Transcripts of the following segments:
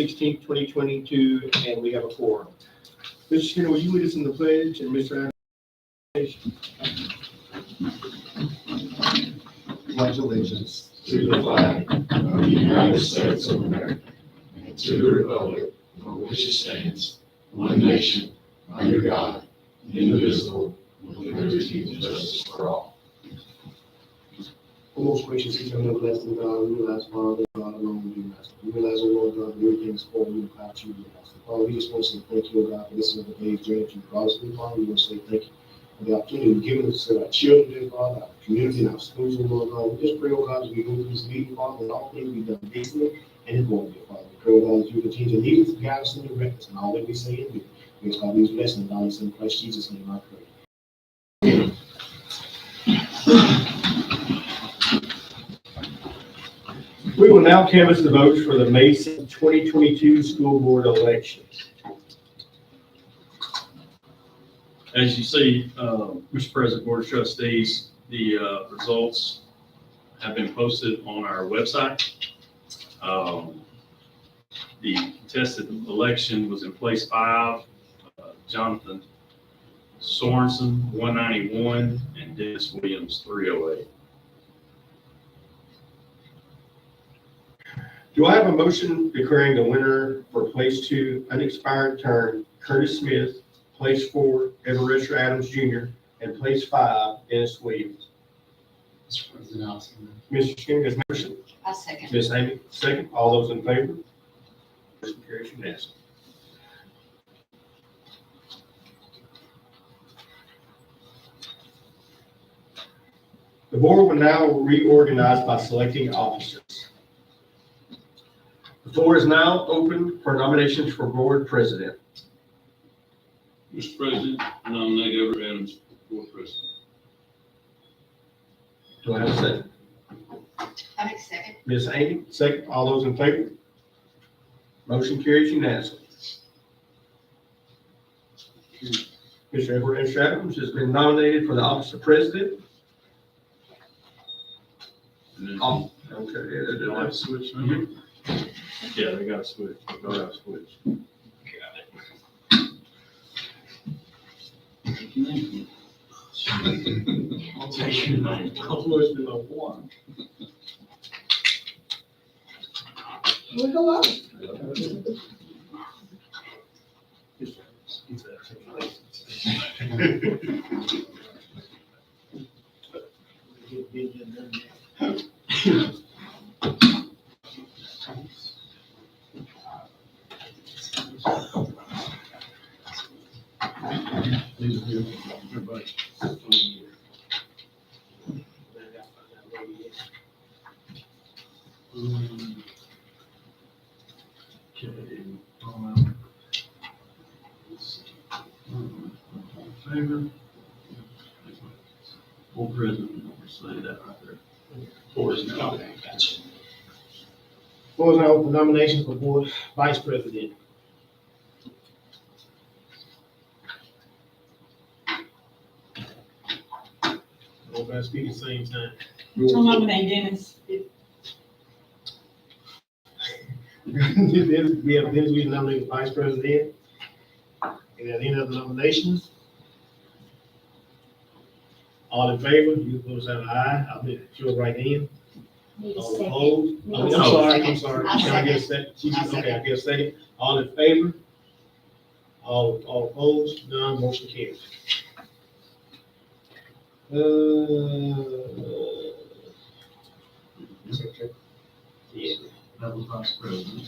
16th, 2022, and we have a quorum. Mr. Skinner, will you lead us in the pledge, and Mr. Adams? Pledge allegiance to the flag of the United States of America and to the republic for which it stands, one nation, under God, indivisible, with liberty and justice for all. O most gracious and everlasting God, we realize, Father, God alone we master. We realize, O Lord God, that everything is for you without you, we master. Father, we just want to say thank you, O God, for this another day's journey that you brought us through, Father. We want to say thank you for the opportunity you've given us to serve our children, dear Father, our community, and our schools, O Lord God. We just pray, O God, as we go through this meeting, Father, that all things be done decently and in order, dear Father. We pray, O God, that you continue to lead us, guide us, and direct us in all that we say and do. We ask all these blessings in all these in Christ Jesus' name, I pray. We will now canvass the votes for the May 6th, 2022 school board elections. As you see, Mr. President, Board of Trustees, the results have been posted on our website. The contested election was in place 5, Jonathan Sorensen, 191, and Dennis Williams, 308. Do I have a motion declaring the winner for place 2 unexpired term, Curtis Smith, place 4, Everett Adams Jr., and place 5, Dennis Williams? Mr. President, I'll second Mr. Skinner has motion. I second. Ms. Amy, second. All those in favor? Motion carries unanimously. The board will now reorganize by selecting officers. The floor is now open for nominations for board president. Mr. President, I nominate Everett Adams for board president. Do I have a second? I make a second. Ms. Amy, second. All those in favor? Motion carries unanimously. Mr. Everett Adams has been nominated for the office of president. And then Oh, okay. Yeah, do I have to switch now? Yeah, they got to switch. They got to switch. I'll take your name. I'll switch to the one. Everybody. Okay. Favor? Board president, I'll say that right there. Board is now. Floor is now open for nominations for board vice president. Everybody speak at the same time. I'll nominate Dennis. We have Dennis Williams nominated vice president. And then any other nominations? All in favor, you vote say aye. I'll be your right hand. Need a All second. opposed? Need Oh, a I'm second. sorry. I'll Can I get a second. second? I'll Okay, I second. get a second. All in favor? All opposed? None, motion carries. Yeah. That was vice president.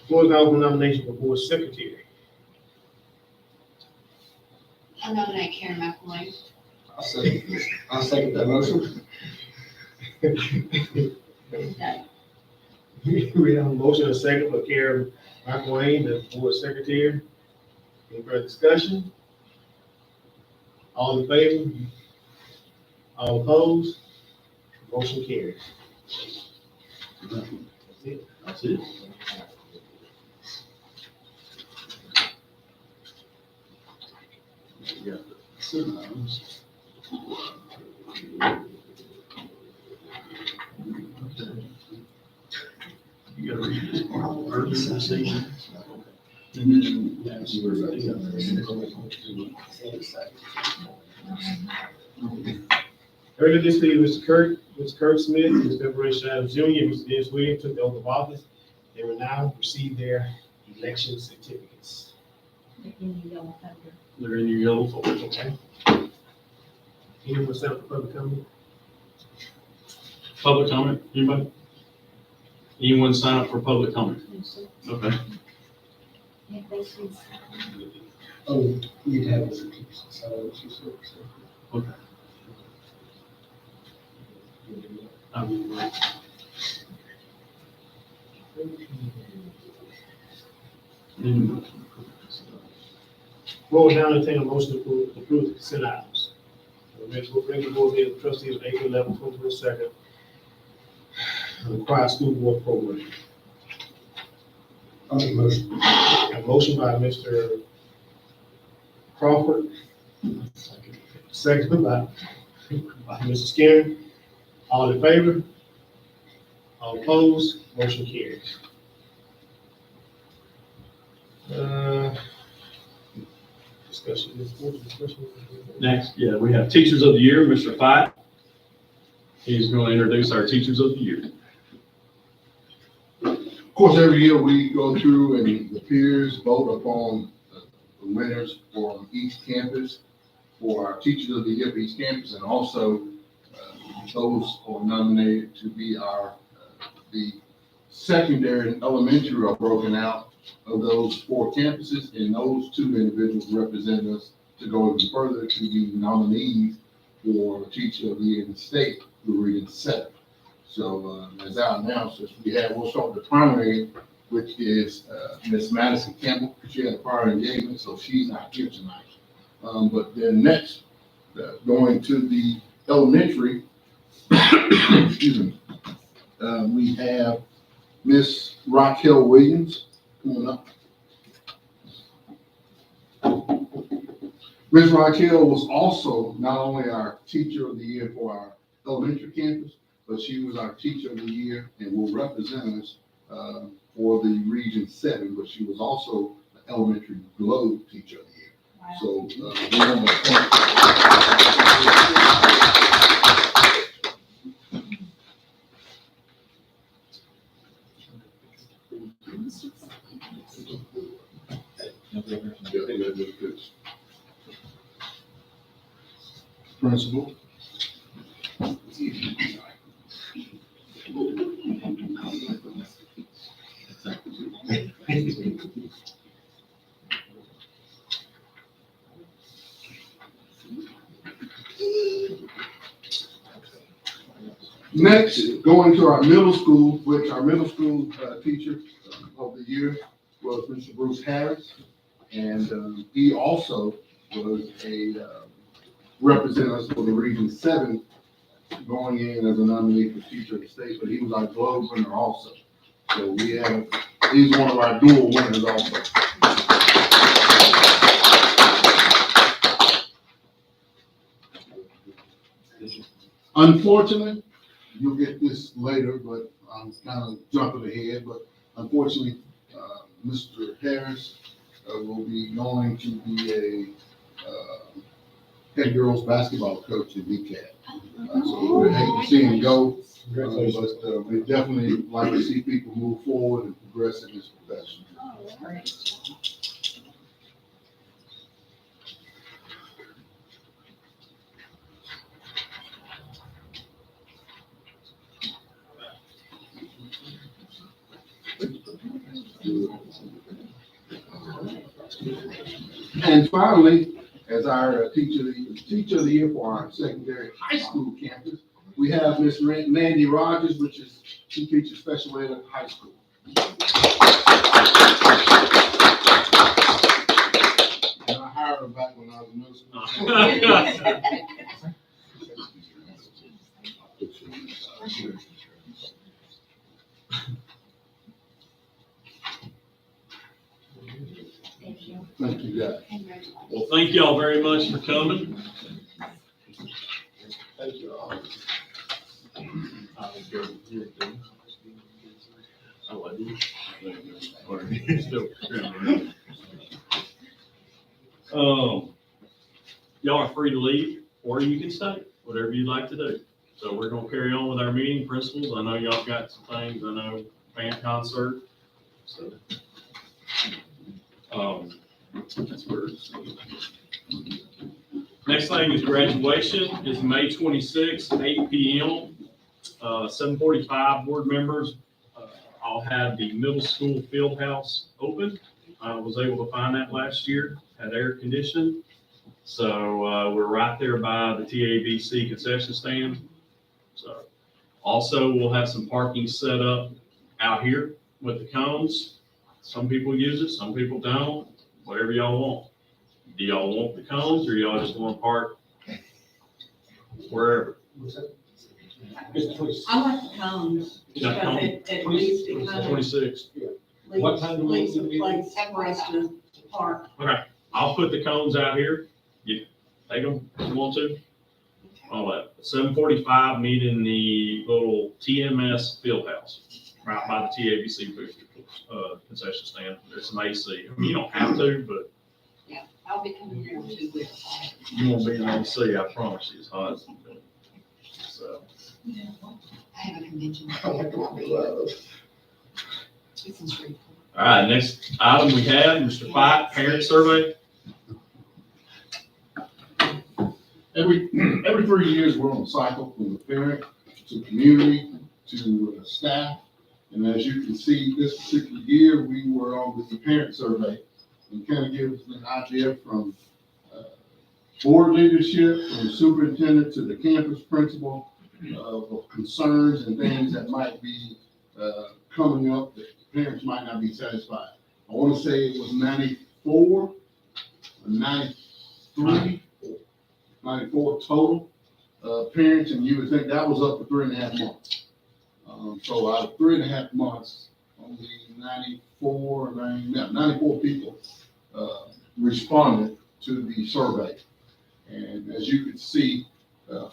Floor is now open for nomination for board secretary. I nominate Karen McElwain. I'll second that motion. We have a motion and a second for Karen McElwain, the board secretary. Any further discussion? All in favor? All opposed? Motion carries. That's it. We got the signs. You gotta read this part. Urban decision. And then. Earlier this week, Mr. Kurt Smith, Mr. Everett Adams Jr., and Mr. Dennis Williams took the oath of office. They will now receive their election certificates. They're in your yellow folder. Okay. Anyone stand for public comment? Public comment, anybody? Anyone sign up for public comment? Okay. Oh, you'd have the certificates. So she said, Okay. I will, Board will now entertain a motion to approve the consent items. Regular board meeting of trustees of April 11, 2022. Required school board program. I'll make a motion. A motion by Mr. Crawford. Second by Mr. Skinner. All in favor? All opposed? Motion carries. Discussion. next, yeah, we have Teachers of the Year, Mr. Fight. He's going to introduce our Teachers of the Year. Of course, every year we go through and the peers vote upon the winners for each campus, for our Teachers of the Year for each campus, and also those who are nominated to be the secondary and elementary are broken out of those 4 campuses, and those 2 individuals represent us to go even further to be nominees for Teacher of the Year in the state through Region 7. So as I announced, we'll start with the primary, which is Miss Madison Campbell. She had a prior engagement, so she's not here tonight. But then next, going to the elementary, excuse me, we have Miss Raquel Williams coming up. Ms. Raquel was also not only our Teacher of the Year for our elementary campus, but she was our Teacher of the Year and will represent us for the Region 7, but she was also the Elementary Globe Teacher of the Year. Wow. So we want to Principal. Next, going to our middle school, which our middle school teacher of the year was Mr. Bruce Harris. And he also was a representative for the Region 7, going in as a nominee for Teacher of the State, but he was our Globe winner also. So he's one of our dual winners also. Unfortunately, you'll get this later, but I'm kind of jumping ahead, but unfortunately, Mr. Harris will be going to be a head girls basketball coach at VCAT. So we hate to see him go, but we definitely like to see people move forward and progress in this profession. And finally, as our teacher of the year for our secondary high school campus, we have Miss Mandy Rogers, she teaches special ed at high school. And I hired her back when I was in middle school. Thank you, guys. Well, thank y'all very much for coming. Thank you all. I'll let Still scrambling. Y'all are free to leave, or you can stay, whatever you'd like to do. So we're gonna carry on with our meeting principles. I know y'all got some things, I know band concert, so. That's where it's. Next thing is graduation, is May 26th, 8 PM. 7:45 board members, I'll have the middle school field house open. I was able to find that last year, had air conditioning. So, we're right there by the TABC concession stand. So, also, we'll have some parking set up out here with the cones. Some people use it, some people don't, whatever y'all want. Do y'all want the cones, or y'all just want to park wherever? I like the cones, Yeah, because at least it kind of 26. What time do we leaves a need to be? place for us to park. I'll put the cones out here. You take them if you want to. All that. 7:45, meet in the little TMS field house, right by the TABC booster, concession stand. There's some AC. I mean, you don't have to, but I'll be coming here in 2 weeks. you won't be in AC, I promise you, it's hot. So, I have a convention. It's in Shreveport. all right, next item we have, Mr. Pike, parent survey. Every 3 years, we're on a cycle from the parent to community to staff. And as you can see, this particular year, we were on the parent survey. And kind of gives an idea from board leadership, from superintendent to the campus principal, of concerns and things that might be coming up that parents might not be satisfied. I want to say it was 94, 93, 94 total parents, and you would think that was up to 3.5 months. So out of 3.5 months, only 94 people responded to the survey. And as you can see,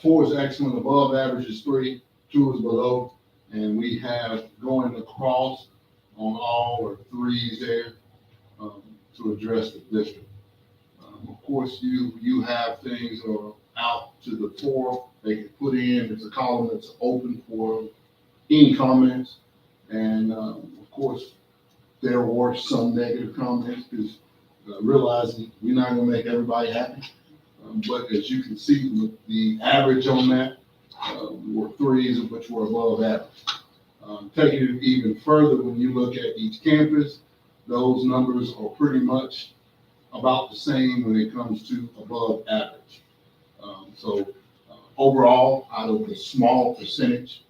4 is excellent, above average is 3, 2 is below, and we have going across on all or 3s there to address the district. Of course, you have things that are out to the fore, they can put in, there's a column that's open for any comments. And of course, there were some negative comments, because realizing we're not gonna make everybody happy. But as you can see, the average on that were 3s, which were above average. Taking it even further, when you look at each campus, those numbers are pretty much about the same when it comes to above average. Overall, out of the small percentage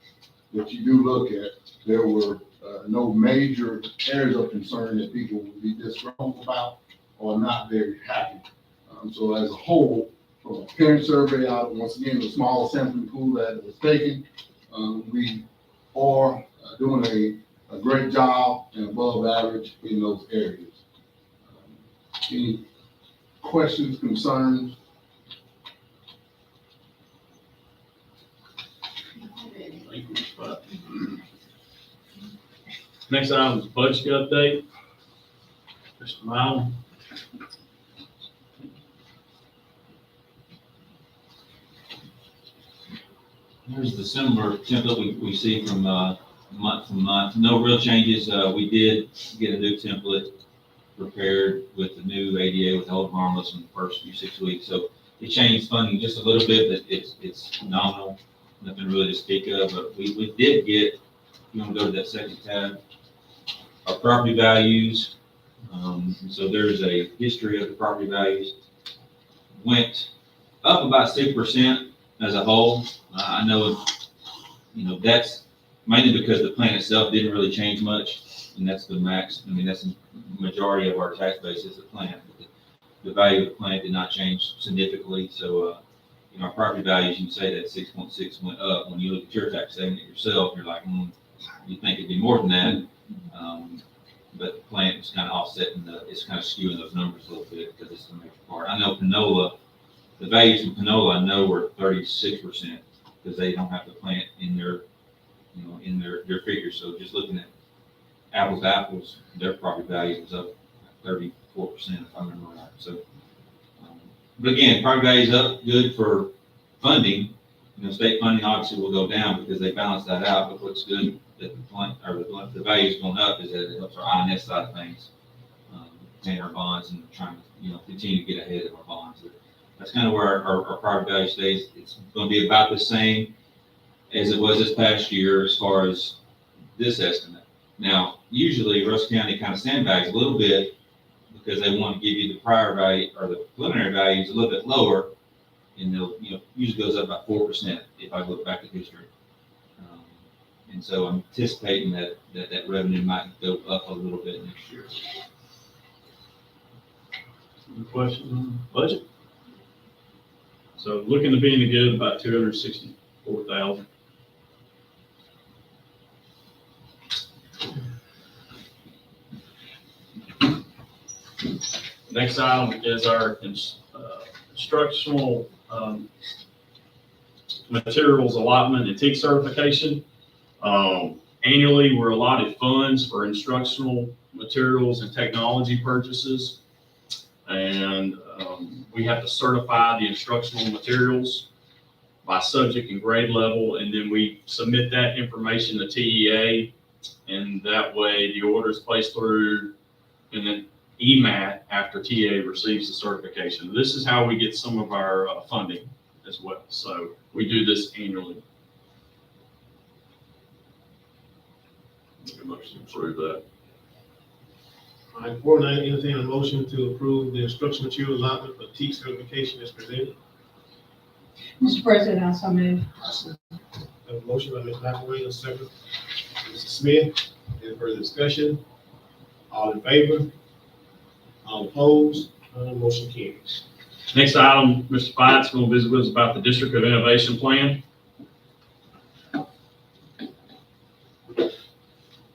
that you do look at, there were no major areas of concern that people would be disgruntled about or not very happy. So as a whole, from a parent survey out, once again, the small sampling pool that was taken, we are doing a great job and above average in those areas. Any questions, concerns? Thank you, Mr. Pike. Next item is budget update. Mr. Milam. Here's the similar template we see from month to month. No real changes. We did get a new template prepared with the new ADA with Hold Harmless in the first few 6 weeks. So it changed funding just a little bit, but it's nominal. Nothing really to speak of, but we did get, you want to go to that second tab, our property values. So there's a history of the property values. Went up about 6% as a whole. I know, that's mainly because the plan itself didn't really change much, and that's the max. I mean, that's the majority of our tax base is the plant. The value of the plant did not change significantly, so our property values, you can say that 6.6 went up. When you look at your tax statement yourself, you're like, you think it'd be more than that. But the plant is kind of offsetting it's kind of skewing those numbers a little bit because it's the major part. I know Panola, the values in Panola, I know were 36% because they don't have the plant in their, in their figures. So just looking at apples to apples, their property value was up 34%, if I remember right. So, but again, property value is up, good for funding. You know, state funding obviously will go down because they balance that out, but what's good that the value is going up is that it helps our INS side of things, paying our bonds and trying to, you know, continue to get ahead of our bonds. That's kind of where our property value stays. It's going to be about the same as it was this past year as far as this estimate. Now, usually Russell County kind of sandbags a little bit because they want to give you the prior value or the preliminary values a little bit lower, and they'll, you know, usually goes up about 4% if I look back at history. And so I'm anticipating that revenue might go up a little bit next year. Any questions on the budget? So looking to be in the good about 264,000. Next item is our instructional materials allotment and TEAC certification. Annually, we're allotted funds for instructional materials and technology purchases. And we have to certify the instructional materials by subject and grade level, and then we submit that information to TEA, and that way the order is placed through and then EMAT after TEA receives the certification. This is how we get some of our funding as well. So we do this annually. Make a motion to approve that. All right, before I entertain a motion to approve the instruction material allotment for TEAC certification as presented. Mr. President, I so move. A motion by Ms. McElwain, a second. Mr. Smith, any further discussion? All in favor? All opposed? Motion carries. Next item, Mr. Fite's going to visit with us about the District of Innovation Plan.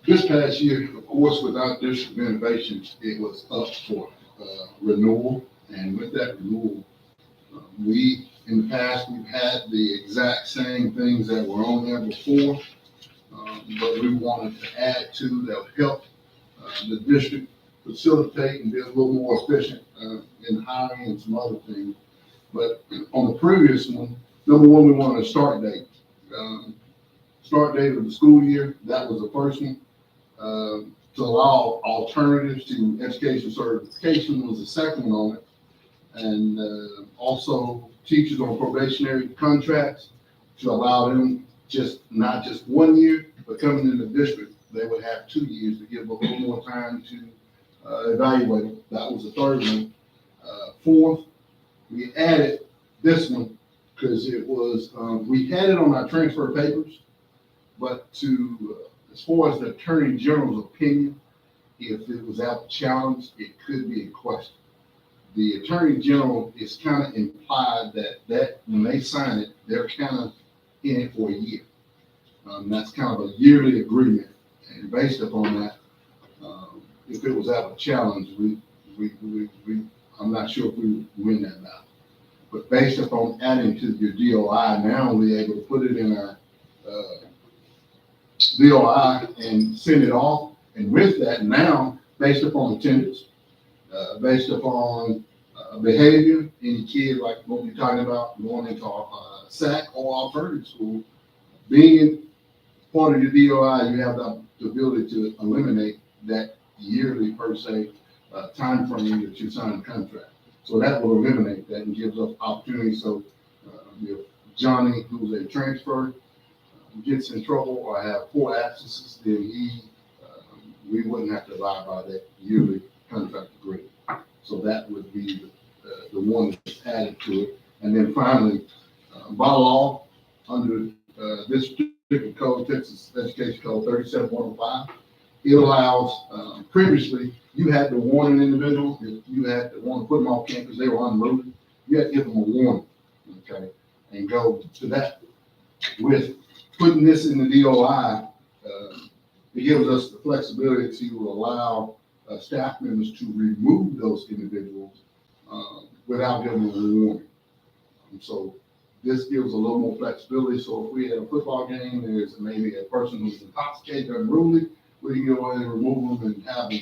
This past year, of course, without District of Innovation, it was up for renewal. And with that renewal, in the past, we've had the exact same things that were on there before, but we wanted to add to that would help the district facilitate and be a little more efficient in hiring and some other things. But on the previous one, number one, we wanted a start date. Start date of the school year, that was the first one. To allow alternatives to education certification was the second one on it. And also teachers on probationary contracts to allow them not just 1 year, but coming in the district, they would have 2 years to give a little more time to evaluate them. That was the third one. Fourth, we added this one because it was, we had it on our transfer papers, but as far as the Attorney General's opinion, if it was out challenge, it could be a question. The Attorney General is kind of implied that when they sign it, they're kind of in it for a year. That's kind of a yearly agreement, and based upon that, if it was out of challenge, I'm not sure if we would win that battle. But based upon adding to your DOI, now we're able to put it in our DOI and send it off. And with that, now, based upon attendance, based upon behavior, any kid like what we're talking about going into SAC or alternative school, being part of your DOI, you have the ability to eliminate that yearly per se time frame that you sign the contract. So that will eliminate that and gives us opportunity. So if Johnny, who's a transfer, gets in trouble or have 4 absences, then we wouldn't have to abide by that yearly contract agreement. So that would be the one that's added to it. And then finally, by law, under this particular code, Texas Education Code 37105, it allows, previously, you had to warn an individual, if you had to want to put them off campus, they were unruly, you had to give them a warning, okay, and go to that. With putting this in the DOI, it gives us the flexibility to allow staff members to remove those individuals without giving them a warning. So this gives a little more flexibility. So if we had a football game, there's maybe a person who's intoxicated or unruly, we can go ahead and remove them and have them,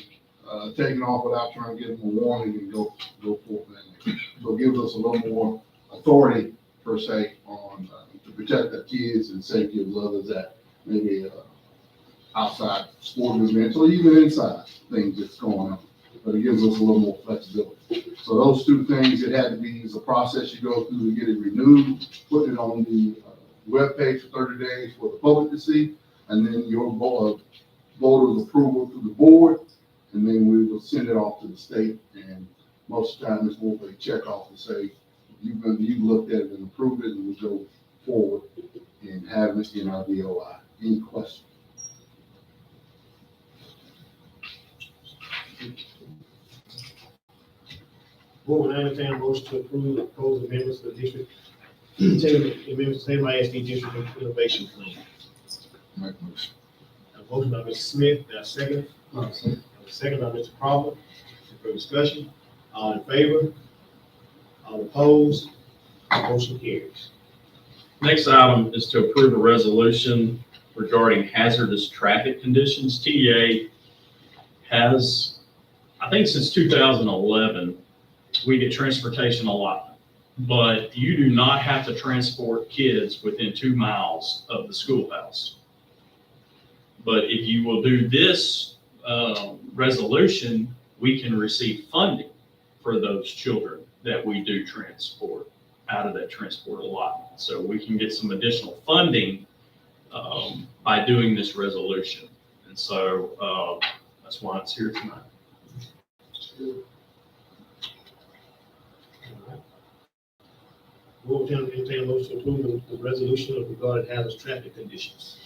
taken off without trying to give them a warning and go forth. So it gives us a little more authority per se on, to protect our kids and safety of others that maybe, outside sporting events or even inside things that's going on. But it gives us a little more flexibility. So those two things, it had to be, is a process you go through to get it renewed, put it on the webpage for 30 days for the public to see, and then your voters approval to the board, and then we will send it off to the state. And most of the time, it's more of a check off to say, you've looked at it and approved it, and we go forward and have it in our DOI. Any questions? Board will entertain a motion to approve the proposed amendments to the district, amendments to the ISD District Innovation Plan. Make a motion. A motion by Mr. Smith, now second. Second by Mr. Crawford. For discussion, all in favor? All opposed? Motion carries. Next item is to approve a resolution regarding hazardous traffic conditions. TEA has, I think since 2011, we get transportation allotment, but you do not have to transport kids within 2 miles of the schoolhouse. But if you will do this resolution, we can receive funding for those children that we do transport out of that transport allotment. So we can get some additional funding by doing this resolution. And so that's why it's here tonight. Board will entertain a motion to approve the resolution regarding hazardous traffic conditions.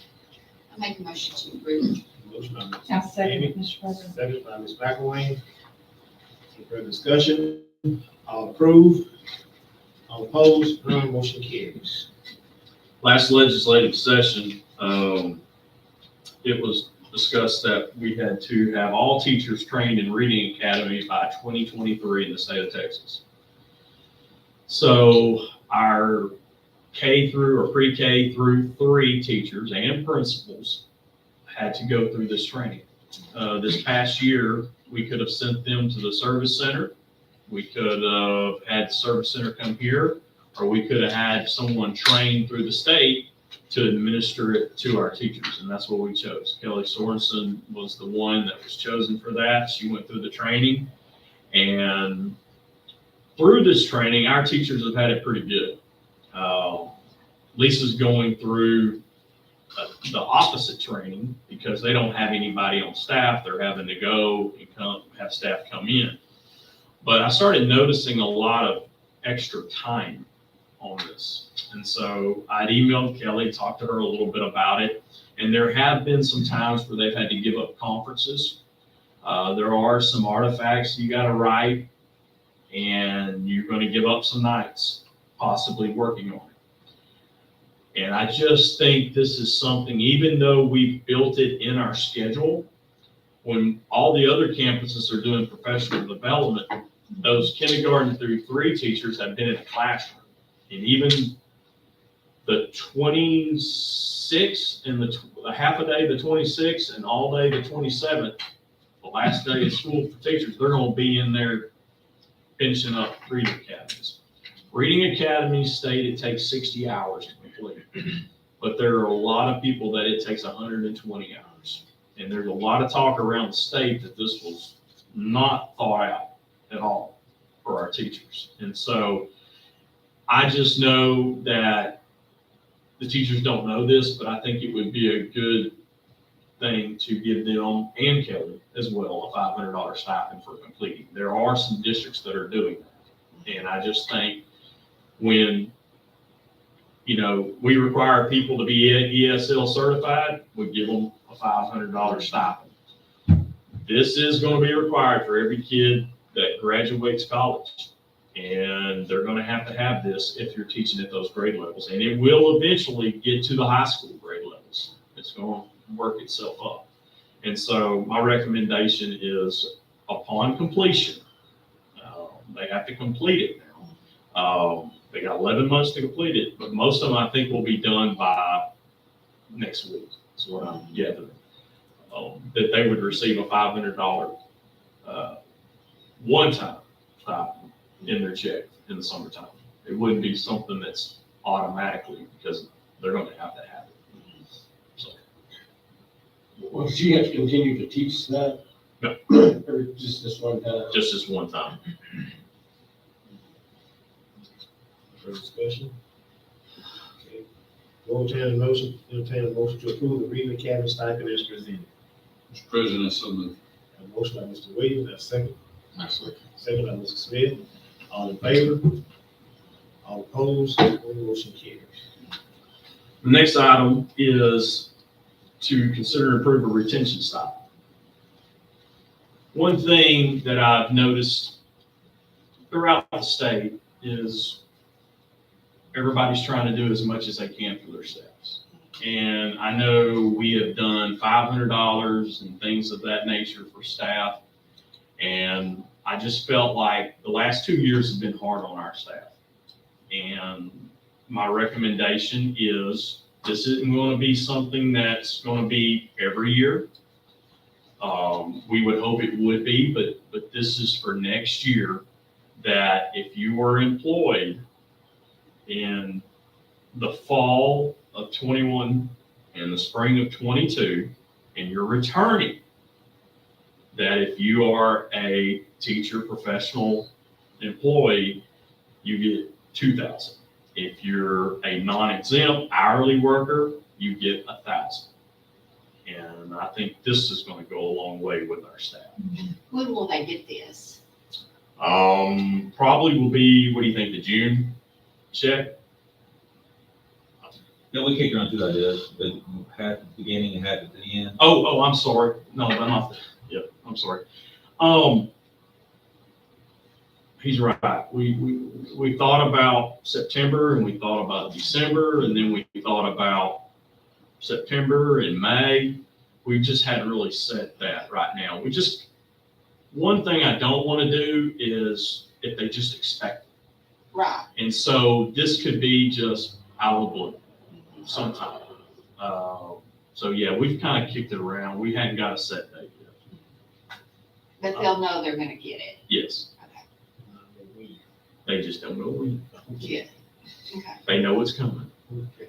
I make a motion to approve. Motion by Ms. I'll second Amy, it, Mr. President. second by Ms. McElwain. Any further discussion? All approved? All opposed? None, motion carries. Last legislative session, it was discussed that we had to have all teachers trained in Reading Academy by 2023 in the state of Texas. So our K through or pre-K through 3 teachers and principals had to go through this training. This past year, we could have sent them to the service center. We could have had the service center come here, or we could have had someone trained through the state to administer it to our teachers, and that's what we chose. Kelly Sorensen was the one that was chosen for that. She went through the training, and through this training, our teachers have had it pretty good. Lisa's going through the opposite training because they don't have anybody on staff. They're having to go and have staff come in. But I started noticing a lot of extra time on this. And so I'd emailed Kelly, talked to her a little bit about it. And there have been some times where they've had to give up conferences. There are some artifacts you got to write, and you're going to give up some nights possibly working on it. And I just think this is something, even though we've built it in our schedule, when all the other campuses are doing professional development, those kindergarten through 3 teachers have been in a classroom. And even the 26th and the half a day, the 26th, and all day, the 27th, the last day of school for teachers, they're going to be in there finishing up Reading Academies. Reading Academies state it takes 60 hours to complete, but there are a lot of people that it takes 120 hours. And there's a lot of talk around the state that this was not thought out at all for our teachers. And so I just know that the teachers don't know this, but I think it would be a good thing to give them and Kelly as well a $500 stipend for completing. There are some districts that are doing that. And I just think when, we require people to be ESL certified, we give them a $500 stipend. This is going to be required for every kid that graduates college. And they're going to have this if you're teaching at those grade levels. And it will eventually get to the high school grade levels. It's going to work itself up. And so my recommendation is upon completion, they have to complete it now. They got 11 months to complete it, but most of them I think will be done by next week, is what I'm gathering. that they would receive a $500 one-time stipend in their check in the summertime. It wouldn't be something that's automatically, because they're going to have it. So, Well, she has to continue to teach that? No. Or just this one time? just this one time. Further discussion? Okay. We'll entertain a motion to approve the Reading Academy stipend as presented. Mr. President, I so move. A motion by Mr. Williams, a second. Actually, Second by Mr. Smith. All in favor? All opposed? Motion carries. The next item is to consider and approve a retention stipend. One thing that I've noticed throughout the state is everybody's trying to do as much as they can for their staffs. And I know we have done $500 and things of that nature for staff. And I just felt like the last 2 years have been hard on our staff. And my recommendation is this isn't going to be something that's going to be every year. We would hope it would be, but this is for next year, that if you were employed in the fall of 21 and the spring of 22, and you're returning, that if you are a teacher, professional employee, you get $2,000. If you're a non-exempt hourly worker, you get $1,000. And I think this is going to go a long way with our staff. When will they get this? Probably will be, what do you think, the June check? Yeah, we kicked around two ideas, but half at the beginning and half at the end. Oh, I'm sorry. No, I'm not. Yeah, I'm sorry. He's right. We thought about September and we thought about December, and then we thought about September and May. We just hadn't really set that right now. One thing I don't want to do is if they just expect it. Right. And so this could be just out of the blue sometime. So yeah, we've kind of kicked it around. We hadn't got a set date yet. But they'll know they're gonna get it. Yes, Okay. they just don't know when. Yeah. Okay. They know it's coming. Okay.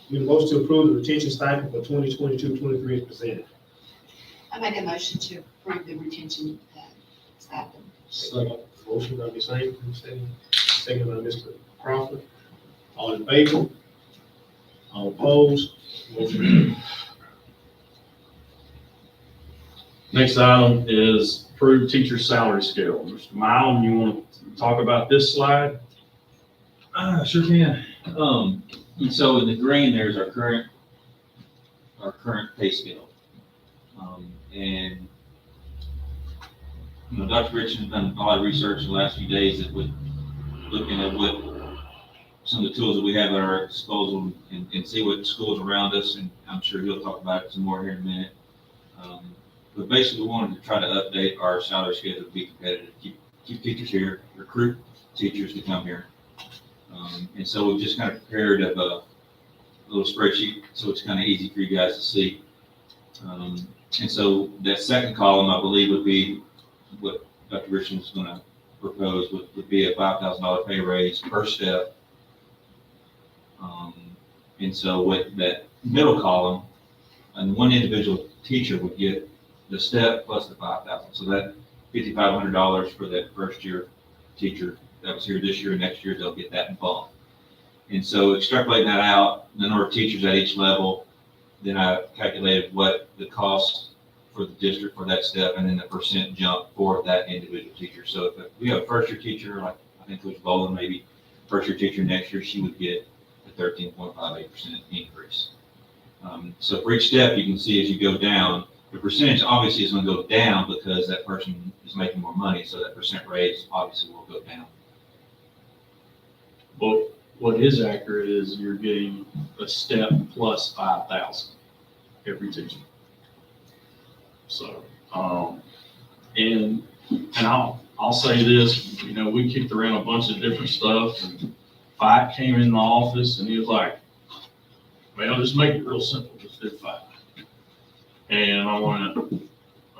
Need a motion to approve the retention stipend for 2022-23 is presented. I make a motion to approve the retention stipend. Second. Motion by Ms. Ames, second by Mr. Crawford. All in favor? All opposed? Motion carries. Next item is approved teacher salary scale. Mr. Mile, you want to talk about this slide? Sure can. And so in the green, there's our current pay scale. And, you know, Dr. Richard's done a lot of research in the last few days that would, looking at what some of the tools that we have at our disposal and see what schools around us, and I'm sure he'll talk about it some more here in a minute. But basically, we wanted to try to update our salary schedule to be competitive, keep teachers here, recruit teachers to come here. And so we've just kind of prepared a little spreadsheet, so it's kind of easy for you guys to see. And so that second column, I believe, would be what Dr. Richardson was going to propose, would be a $5,000 pay raise per step. And so with that middle column, and one individual teacher would get the step plus the $5,000. So that $5,500 for that first year teacher that was here this year, next year, they'll get that bump. And so extrapolating that out, the number of teachers at each level, then I calculated what the cost for the district for that step, and then the percent jump for that individual teacher. So if we have a first year teacher, like I think Coach Boland, maybe first year teacher next year, she would get a 13.58% increase. So for each step, you can see as you go down, the percentage obviously is going to go down because that person is making more money. So that percent raise obviously will go down. But what is accurate is you're getting a step plus 5,000 every teacher. So, and I'll say this, we kicked around a bunch of different stuff, and Fight came in the office and he was like, Well, just make it real simple, just do 5. And I went,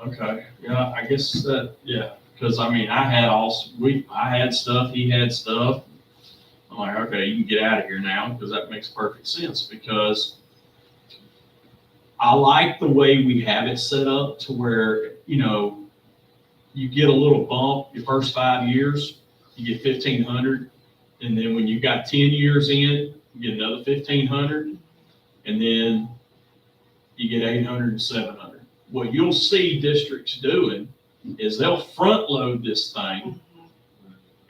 okay, yeah, I guess that, yeah, because I mean, I had stuff, he had stuff. I'm like, okay, you can get out of here now, because that makes perfect sense, because I like the way we have it set up to where, you get a little bump your first 5 years, you get 1,500, and then when you got 10 years in, you get another 1,500, and then you get 800 and 700. What you'll see districts doing is they'll front load this thing,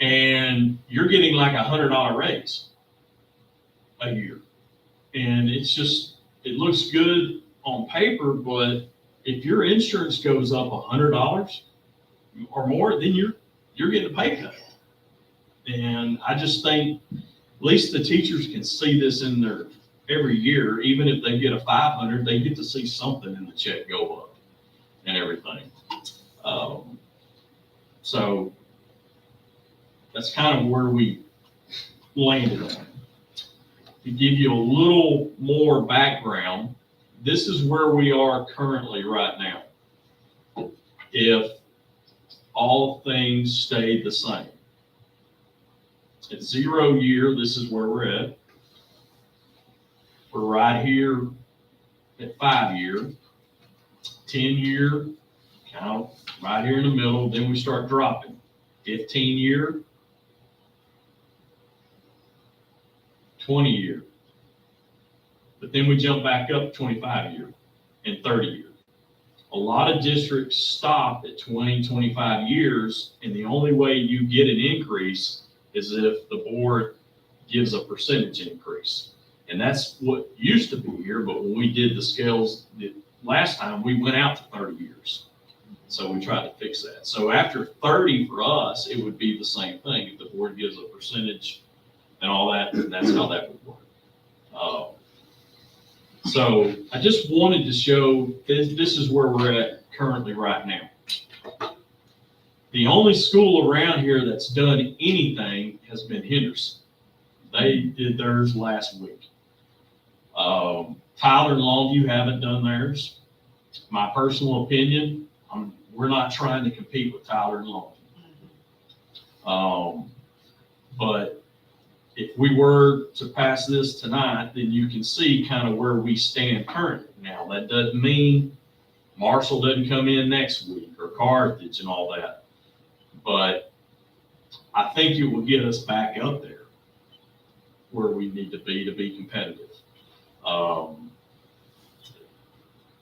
and you're getting like $100 raise a year. And it's just, it looks good on paper, but if your insurance goes up $100 or more, then you're getting a pay cut. And I just think at least the teachers can see this in their every year. Even if they get a 500, they get to see something in the check go up and everything. So that's kind of where we landed on. To give you a little more background, this is where we are currently right now. If all things stayed the same. At 0 year, this is where we're at. We're right here at 5 year, 10 year, kind of right here in the middle, then we start dropping. 15 year, 20 year. But then we jump back up 25 year and 30 year. A lot of districts stop at 20, 25 years, and the only way you get an increase is if the board gives a percentage increase. And that's what used to be here, but when we did the scales last time, we went out to 30 years. So we tried to fix that. So after 30 for us, it would be the same thing. If the board gives a percentage and all that, then that's how that would work. So I just wanted to show this is where we're at currently right now. The only school around here that's done anything has been Henderson. They did theirs last week. Tyler and Longview haven't done theirs. My personal opinion, we're not trying to compete with Tyler and Longview. But if we were to pass this tonight, then you can see kind of where we stand currently. Now, that doesn't mean Marshall doesn't come in next week or Carthage and all that. But I think it will get us back up there where we need to be competitive.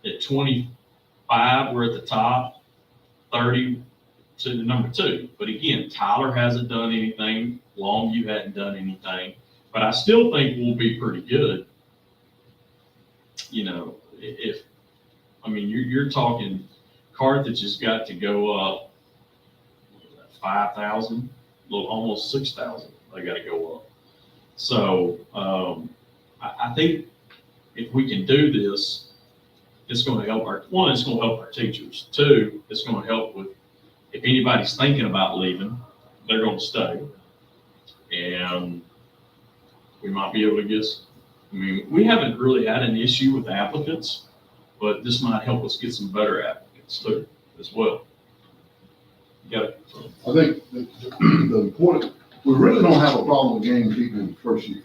At 25, we're at the top, 30 to the number 2. But again, Tyler hasn't done anything. Longview hadn't done anything. But I still think we'll be pretty good. You're talking Carthage has got to go up 5,000, almost 6,000. They got to go up. So I think if we can do this, it's going to help it's going to help our teachers. 2, it's going to help with, if anybody's thinking about leaving, they're going to stay. And we might be able to get, we haven't really had an issue with applicants, but this might help us get some better applicants too, as well. You got it. I think the important, we really don't have a problem with gaining people in the first year.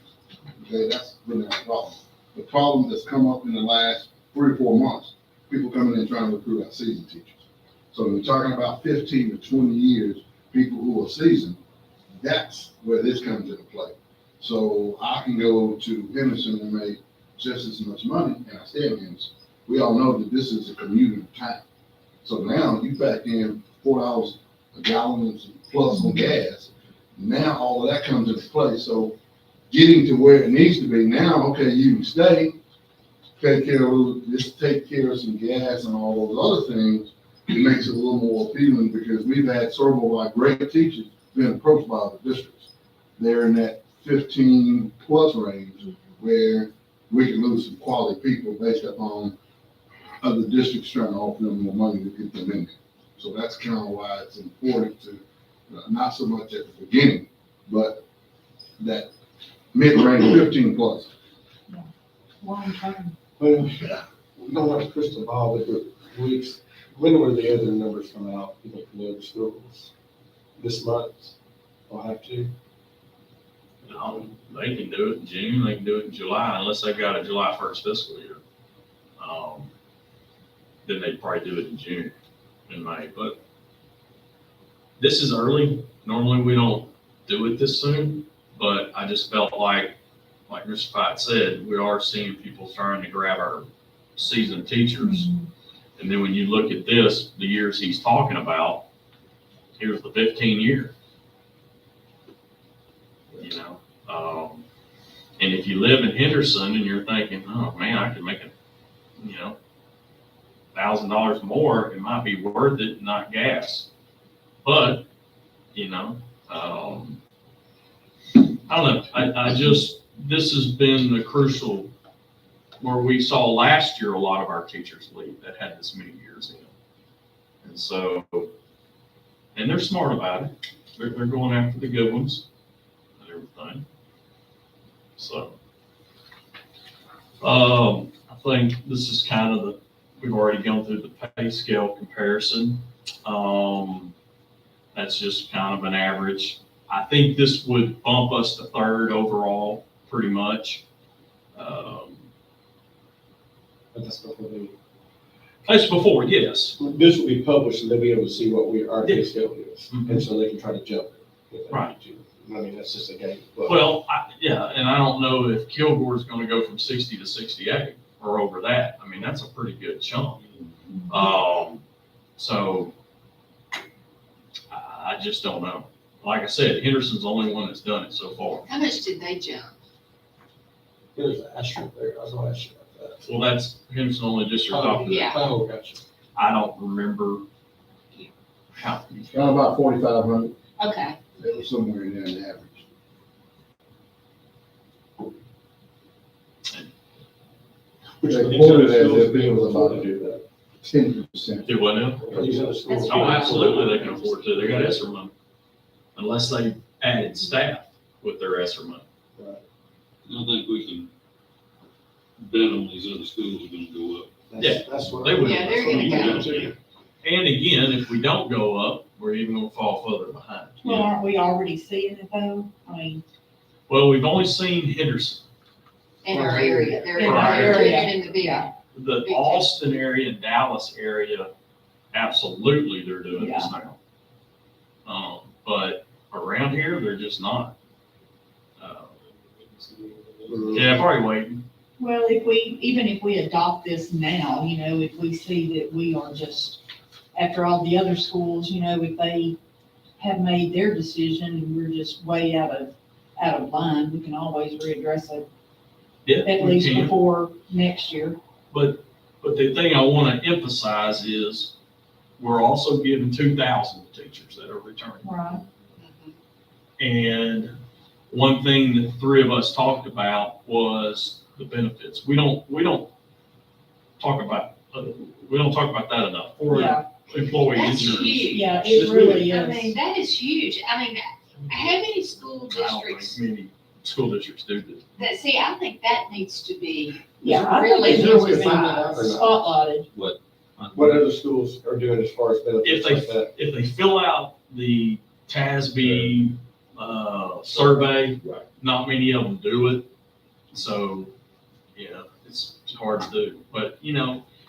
Okay, that's really not a problem. The problem that's come up in the last 3 or 4 months, people coming in trying to recruit our seasoned teachers. So when we're talking about 15 to 20 years, people who are seasoned, that's where this comes into play. So I can go to Henderson and make just as much money, and I stay in Henderson. We all know that this is a commuting town. So now you back in $4 a gallon plus on gas. Now all of that comes into play. So getting to where it needs to be now, okay, you can stay, take care of some gas and all those other things. It makes it a little more appealing because we've had several of our great teachers been approached by other districts. They're in that 15 plus range where we can lose some quality people based upon other districts trying to offer them more money to get them in there. So that's kind of why it's important to, not so much at the beginning, but that mid-range 15 plus. long term. Well, we don't have a crystal ball, but when will the other numbers come out, you think, from the other schools? This month, we'll have to. They can do it in June, they can do it in July, unless they've got a July 1st fiscal year. Then they'd probably do it in June, in May, but this is early. Normally, we don't do it this soon, but I just felt like Mr. Fight said, we are seeing people trying to grab our seasoned teachers. And then when you look at this, the years he's talking about, here's the 15 year. You know, and if you live in Henderson and you're thinking, oh man, I could make $1,000 more, it might be worth it, not gas. But, I don't know, this has been the crucial, where we saw last year, a lot of our teachers leave that had this many years in. And so, and they're smart about it. They're going after the good ones and everything. So, I think this is kind of we've already gone through the pay scale comparison. That's just kind of an average. I think this would bump us to third overall, pretty much. But that's before That's before, yes. this will be published and they'll be able to see what our pay Yeah. scale is. Mhm. And so they can try to jump it. if they Right. need to. I mean, that's just a game. But Well, and I don't know if Kilgore's gonna go from 60 to 68 or over that. I mean, that's a pretty good chunk. So I just don't know. Like I said, Henderson's the only one that's done it so far. How much did they jump? there's an asterisk there. I was going to ask you about that. Well, that's Henderson only district officer. Yeah. Oh, gotcha. I don't remember how. Got about 4,500, Okay, it was somewhere in there in the average. Which They the quoted schools as if be it able was to afford about to do that. 10%. Do what now? These other schools. Oh, absolutely, they can afford to. They got ESSER money. Unless they added staff with their ESSER money. I don't think we can bet on these other schools are gonna go up. That's what. They would. Yeah, they're gonna go. And again, if we don't go up, we're even gonna fall further behind. Well, aren't we already seeing it though? I mean, Well, we've only seen Henderson. in our area, they're In our area. in the big. The Austin area and Dallas area, absolutely, they're doing this now. But around here, they're just not. Yeah, probably waiting. well, even if we adopt this now, if we see that we are just, after all the other schools, if they have made their decision and we're just way out of line, we can always readdress it Yeah, at we least can. before next year. But the thing I want to emphasize is we're also giving 2,000 teachers that are returning. Right. And one thing that the three of us talked about was the benefits. We don't talk about that enough for Yeah, employees. That's or- huge. yeah, it really I mean, is. that is huge. I mean, how many school I don't think districts many school districts do this. that, see, I think that needs to be, Yeah, I really think Is there a it way needs to to find that out or be not? spotlighted. What other schools are doing as far as If benefits like that? if they fill out the TASB survey, Right. not many of them do it. So, it's hard to do. But,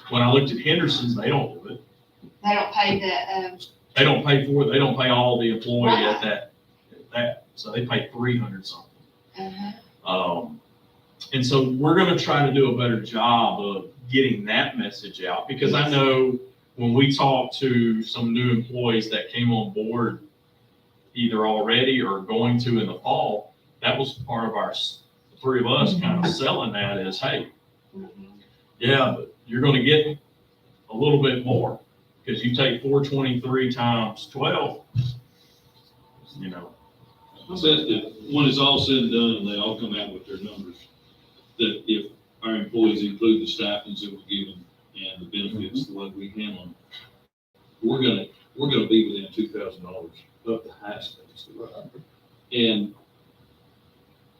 when I looked at Henderson's, they don't do it. they don't pay the, They don't pay for it. They don't pay all the employee Right. at that. So they pay 300 something. uh-huh. And so we're gonna try to do a better job of getting that message out, because I know when we talked to some new employees that came on board either already or going to in the fall, that was part of the three of us kind of selling that is, hey, yeah, but you're gonna get a little bit more, because you take 423 times 12, I bet that when it's all said and done and they all come out with their numbers, that if our employees include the stipends that we're given and the benefits, the way we handle them, we're gonna be within $2,000 of the highest. And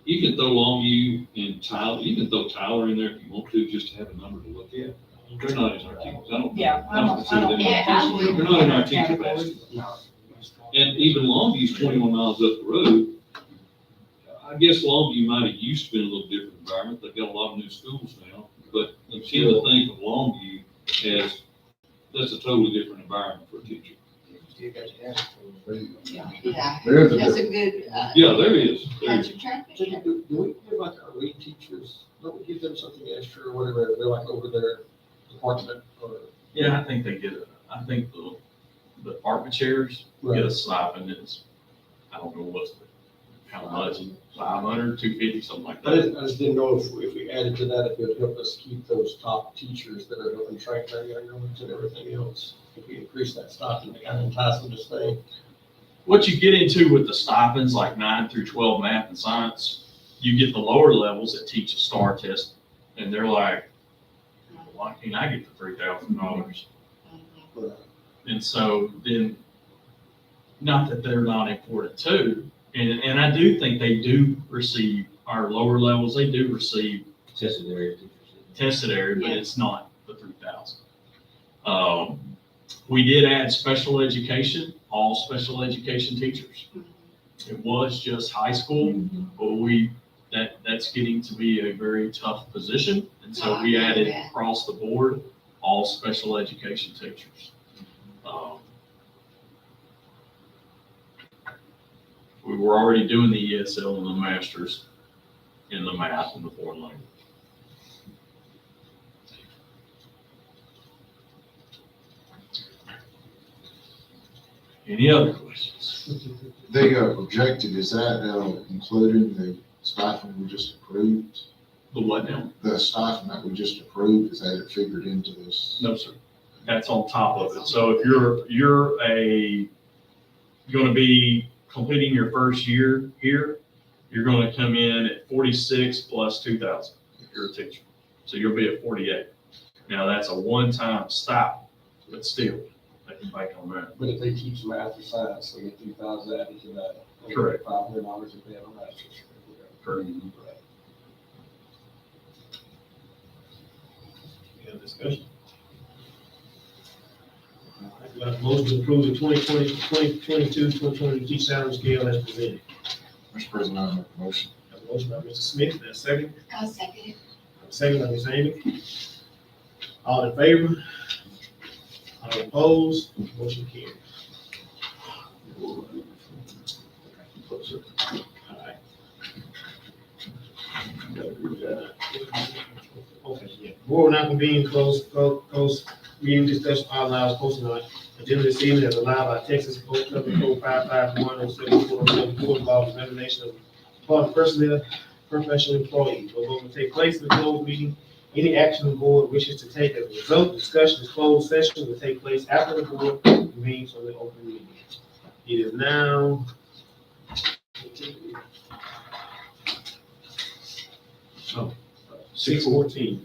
You can throw Longview and Tyler, you can throw Tyler in there if you want to, just to have a number to look at. They're not in our teams. Yeah, I don't consider them. Yeah, I would. They're not in our teacher basket. And even Longview's 21 miles up the road. I guess Longview might have used to be in a little different environment. They've got a lot of new schools now, but you tend to think of Longview as, that's a totally different environment for a teacher. Yeah, There is a that's a good, Yeah, there is. There catch is. of traffic. So do we give like our lead teachers, don't we give them something extra or whatever, they're like over their department or? Yeah, I think they get it. I think the department chairs get a stipend. It's, I don't know what's, how much, 500, 250, something like I that. just didn't know if we added to that, if it would help us keep those top teachers that are helping train our younger ones and everything else. If we increase that stipend, to kind of entice them to stay. What you get into with the stipends, like 9 through 12 math and science, you get the lower levels that teach a STAR test, and they're like, why can't I get the $3,000? And so then, not that they're not important too, and I do think they do receive, our lower levels, they do receive Tested area teachers. tested area, but Yeah. it's not the 3,000. We did add special education, all special education teachers. It was just high school, but that's getting to be a very tough position. And so we added across the board, all special education teachers. We were already doing the ESL and the masters in the math and the foreign language. Any other questions? The projected, is that including the stipend we just approved? The what now? The stipend that we just approved, is that it figured into this? No, sir. That's on top of it. So if you're gonna be completing your first year here, you're gonna come in at 46 plus 2,000 if you're a teacher. So you'll be at 48. Now, that's a one-time stop, but still, they can bank on that. But if they teach math or science, they get 2,000 added to that. Correct. $500 if they have a master's. Correct. Any other discussion? All right, we have a motion to approve the 2022 teacher salary scale as presented. Mr. President, I make a motion. Have a motion by Mr. Smith, and a second. I'll second it. Second by Ms. Amy. All in favor? All opposed? Motion carries. All right. Okay, yeah. Board will now convene close meeting discussion all allows posted on agenda this evening as allowed by Texas Code 5510747 involving elimination of public personnel, professional employees. The vote will take place in the closed meeting. Any action the board wishes to take as a result, discussion is closed session will take place after the board convenes from the open meeting. It is now 6:14.